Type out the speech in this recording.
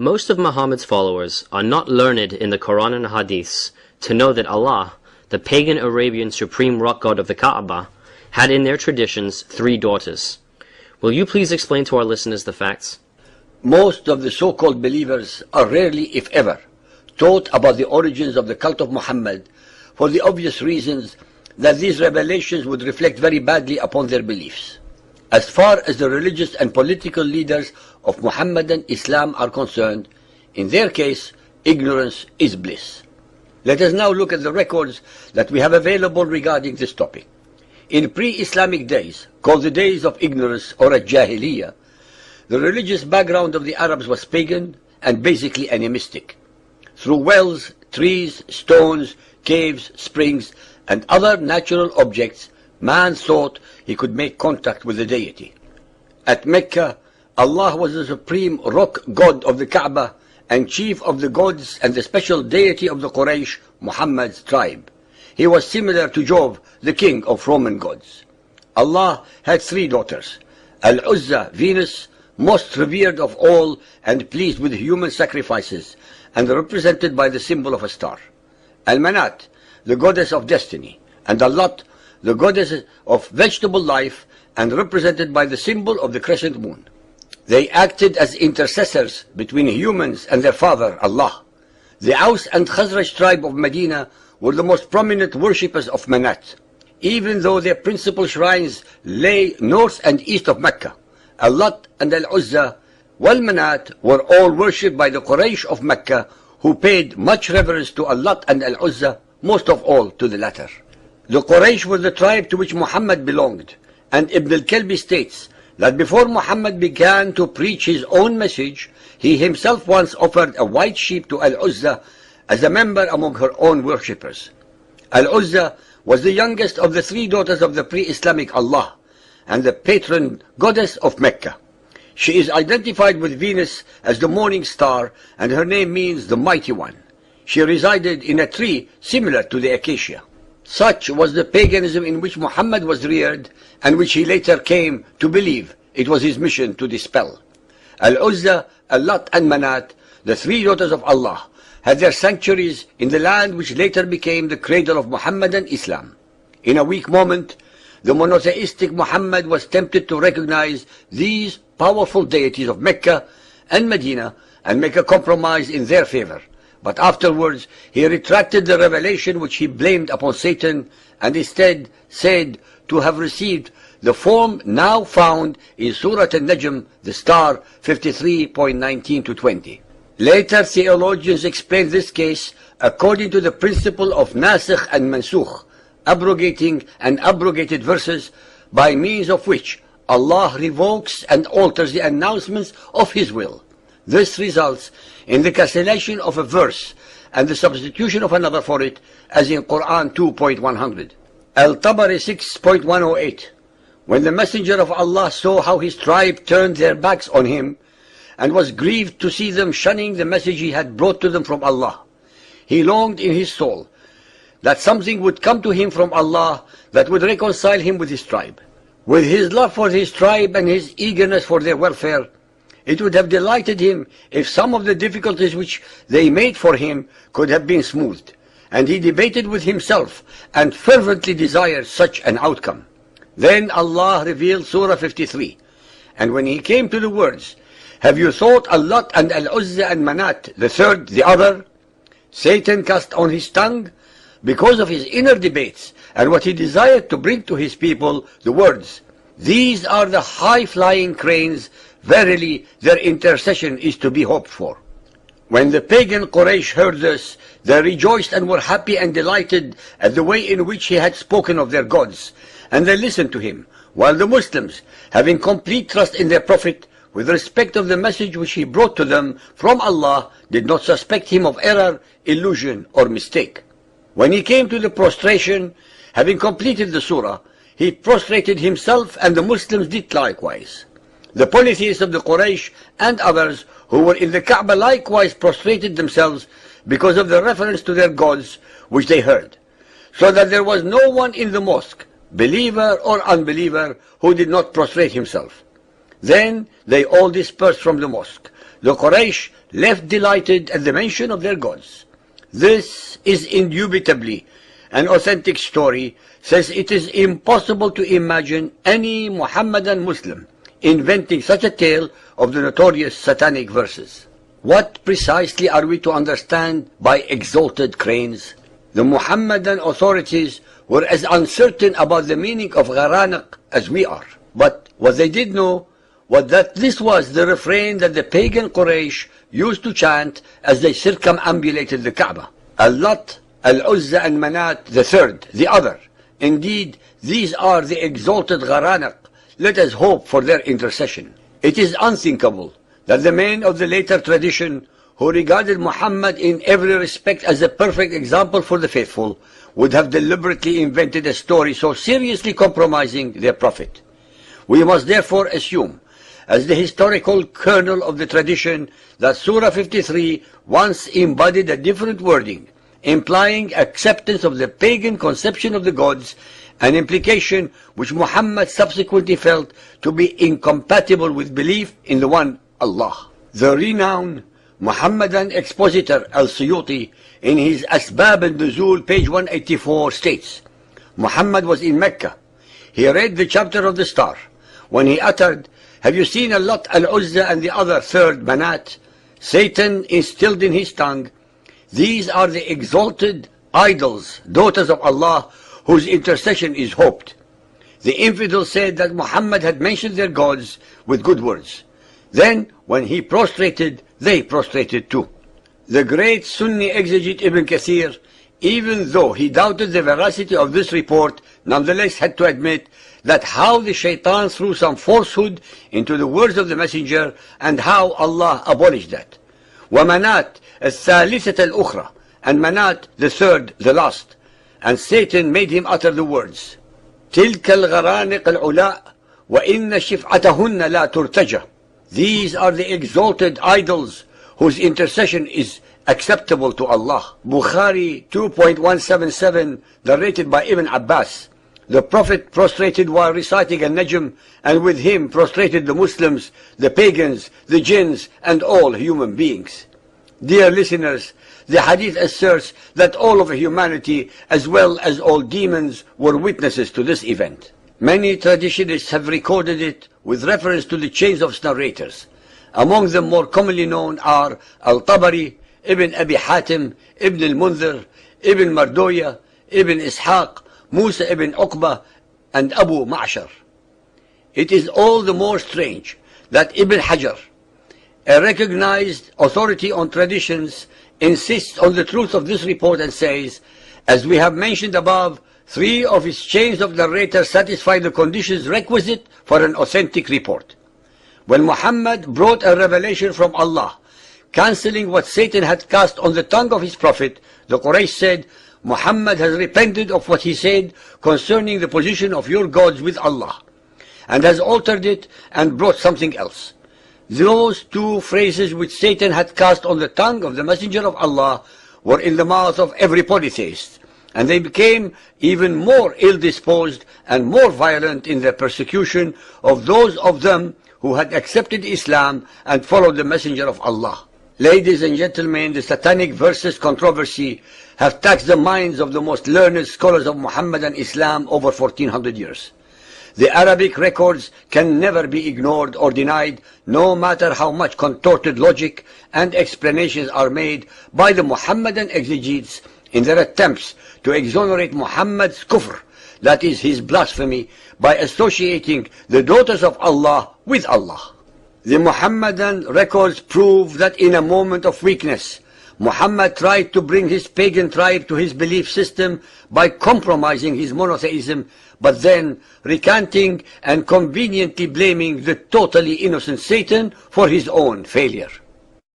Most of Muhammad's followers are not learned in the Quran and Hadiths to know that Allah, the pagan Arabian supreme rock god of the Kaaba, had in their traditions 3 daughters. Will you please explain to our listeners the facts? Most of the so-called believers are rarely, if ever, taught about the origins of the cult of Muhammad, for the obvious reasons that these revelations would reflect very badly upon their beliefs. As far as the religious and political leaders of Muhammadan Islam are concerned, in their case, ignorance is bliss. Let us now look at the records that we have available regarding this topic. In pre-Islamic days, called the days of ignorance or al-Jahiliyyah, the religious background of the Arabs was pagan and basically animistic. Through wells, trees, stones, caves, springs, and other natural objects, man thought he could make contact with the deity. At Mecca, Allah was the supreme rock god of the Kaaba and chief of the gods and the special deity of the Quraysh, Muhammad's tribe. He was similar to Jove, the king of Roman gods. Allah had 3 daughters, Al-Uzza, Venus, most revered of all and pleased with human sacrifices, and represented by the symbol of a star. Al-Manat, the goddess of destiny, and Al-Lat, the goddess of vegetable life, and represented by the symbol of the crescent moon. They acted as intercessors between humans and their father, Allah. The Aus and Khazraj tribe of Medina were the most prominent worshippers of Manat, even though their principal shrines lay north and east of Mecca. Al-Lat and Al-Uzza, Wal-Manat were all worshipped by the Quraysh of Mecca, who paid much reverence to Al-Lat and Al-Uzza, most of all to the latter. The Quraysh were the tribe to which Muhammad belonged, and Ibn al-Kalbi states that before Muhammad began to preach his own message, he himself once offered a white sheep to Al-Uzza as a member among her own worshippers. Al-Uzza was the youngest of the 3 daughters of the pre-Islamic Allah, and the patron goddess of Mecca. She is identified with Venus as the morning star, and her name means the mighty one. She resided in a tree similar to the acacia. Such was the paganism in which Muhammad was reared, and which he later came to believe it was his mission to dispel. Al-Uzza, Al-Lat and Manat, the 3 daughters of Allah, had their sanctuaries in the land which later became the cradle of Muhammadan Islam. In a weak moment, the monotheistic Muhammad was tempted to recognize these powerful deities of Mecca and Medina and make a compromise in their favor. But afterwards he retracted the revelation which he blamed upon Satan, and instead said to have received the form now found in Surah An-Najm, the star 53.19 to 20. Later theologians explained this case according to the principle of Nasikh and Mansukh, abrogating and abrogated verses, by means of which Allah revokes and alters the announcements of His will. This results in the cancellation of a verse and the substitution of another for it, as in Quran 2.100. Al-Tabari 6.108. When the Messenger of Allah saw how his tribe turned their backs on him, and was grieved to see them shunning the message he had brought to them from Allah, he longed in his soul that something would come to him from Allah that would reconcile him with his tribe. With his love for his tribe and his eagerness for their welfare, it would have delighted him if some of the difficulties which they made for him could have been smoothed, and he debated with himself and fervently desired such an outcome. Then Allah revealed Surah 53, and when he came to the words, "Have you thought Al-Lat and Al-Uzza and Manat, the third, the other?" Satan cast on his tongue, because of his inner debates and what he desired to bring to his people, the words, "These are the high-flying cranes, verily their intercession is to be hoped for." When the pagan Quraysh heard this, they rejoiced and were happy and delighted at the way in which he had spoken of their gods, and they listened to him, while the Muslims, having complete trust in their Prophet, with respect of the message which he brought to them from Allah, did not suspect him of error, illusion, or mistake. When he came to the prostration, having completed the surah, he prostrated himself, and the Muslims did likewise. The polytheists of the Quraysh and others who were in the Kaaba likewise prostrated themselves because of the reference to their gods which they heard, so that there was no one in the mosque, believer or unbeliever, who did not prostrate himself. Then they all dispersed from the mosque, The Quraysh left delighted at the mention of their gods. This is indubitably an authentic story, since it is impossible to imagine any Muhammadan Muslim inventing such a tale of the notorious satanic verses. What precisely are we to understand by exalted cranes? The Muhammadan authorities were as uncertain about the meaning of Gharaniq as we are. But what they did know was that this was the refrain that the pagan Quraysh used to chant as they circumambulated the Kaaba. Al-Lat, Al-Uzza and Manat, the third, the other. Indeed, these are the exalted Gharaniq. Let us hope for their intercession. It is unthinkable that the men of the later tradition, who regarded Muhammad in every respect as a perfect example for the faithful, would have deliberately invented a story so seriously compromising their prophet. We must therefore assume, as the historical kernel of the tradition, that Surah 53 once embodied a different wording, implying acceptance of the pagan conception of the gods, an implication which Muhammad subsequently felt to be incompatible with belief in the one Allah. The renowned Muhammadan expositor Al-Suyuti, in his Asbab al-Nuzul, page 184, states, Muhammad was in Mecca. He read the chapter of the star. When he uttered, "Have you seen Al-Lat, Al-Uzza and the other third, Manat?" Satan instilled in his tongue, "These are the exalted idols, daughters of Allah, whose intercession is hoped." The infidels said that Muhammad had mentioned their gods with good words. Then, when he prostrated, they prostrated too. The great Sunni exegete Ibn Kathir, even though he doubted the veracity of this report, nonetheless had to admit that how the shaitan threw some falsehood into the words of the messenger and how Allah abolished that. وَمَنَات الثَّالِثَةَ الْأُخْرَى, and Manat, the third, the last. And Satan made him utter the words, تِلْكَ الْغَرَانِقَ الْعُلَاء وَإِنَّ شِفْعَتَهُنَّ لَا تُرْتَجَى. These are the exalted idols whose intercession is acceptable to Allah. Bukhari 2.177, narrated by Ibn Abbas. The Prophet prostrated while reciting An-Najm, and with him prostrated the Muslims, the pagans, the jinns, and all human beings. Dear listeners, the hadith asserts that all of humanity, as well as all demons, were witnesses to this event. Many traditionists have recorded it with reference to the chains of narrators. Among them more commonly known are Al-Tabari, Ibn Abi Hatim, Ibn al-Munzir, Ibn Mardoya, Ibn Ishaq, Musa ibn Uqba, and Abu Ma'shar. It is all the more strange that Ibn Hajar, a recognized authority on traditions, insists on the truth of this report and says, as we have mentioned above, 3 of its chains of narrators satisfy the conditions requisite for an authentic report. When Muhammad brought a revelation from Allah, cancelling what Satan had cast on the tongue of his prophet, the Quraysh said, Muhammad has repented of what he said concerning the position of your gods with Allah, and has altered it and brought something else. Those 2 phrases which Satan had cast on the tongue of the Messenger of Allah were in the mouth of every polytheist, and they became even more ill-disposed and more violent in their persecution of those of them who had accepted Islam and followed the Messenger of Allah. Ladies and gentlemen, the satanic verses controversy have taxed the minds of the most learned scholars of Muhammadan Islam over 1400 years. The Arabic records can never be ignored or denied, no matter how much contorted logic and explanations are made by the Muhammadan exegetes in their attempts to exonerate Muhammad's kufr, that is his blasphemy, by associating the daughters of Allah with Allah. The Muhammadan records prove that in a moment of weakness, Muhammad tried to bring his pagan tribe to his belief system by compromising his monotheism, but then recanting and conveniently blaming the totally innocent Satan for his own failure.